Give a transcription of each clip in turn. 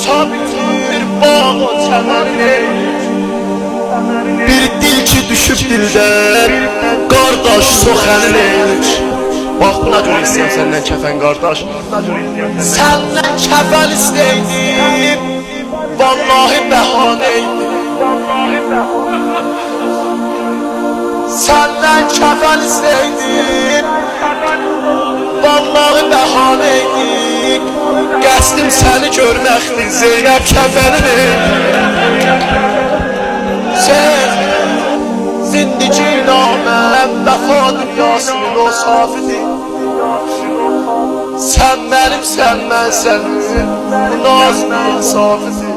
Uçabilir bağ çəmənini. Bir dil ki düşüb dildən, qardaş sox əlini. Bax buna görə istəyəm səndən kəfən qardaş. Səndən kəfən istəydim, vallahi bəhanə idi. Səndən kəfən istəydim, vallahi bəhanə idi. Qəsdim səni görməkdir Zeynəb kəfənini. Sen zindigi naməm vəfa dünyasının o safidir. Sən mənimsən, mən sənin nazlı insafidir.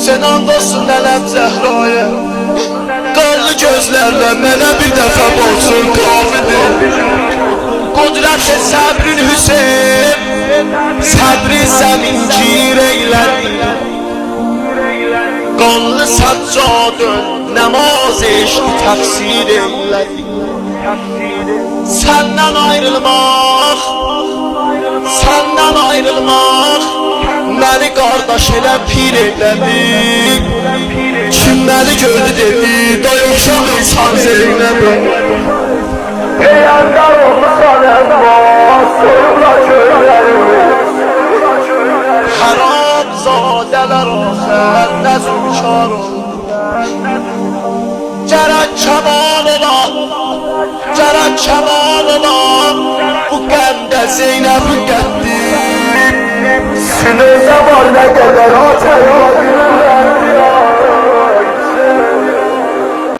Sen andolsun nənəm Zəhraya, qanlı gözlərlə mənə bir dəfə bolsun kafidir. Qudrət-i səbrin Hüseyin, səbri zəmincir eylədi. Qanlı səccadın nəmaz eşdi təfsir eylədi. Səndən ayrılmaq, səndən ayrılmaq məni qardaş elə pir eylədi. Kim məni gördü dedi, dayıqşaq insan Zeynəbə. Peyəmbər olmuşsan əzmaz, soyubla köylərimi. Haram zadələr axər, nə zülkar oldu. Gərək kəmal olan, gərək kəmal olan, bu qəmdə Zeynəbin qəddi. Sinirdə var nə qədər atəyyat.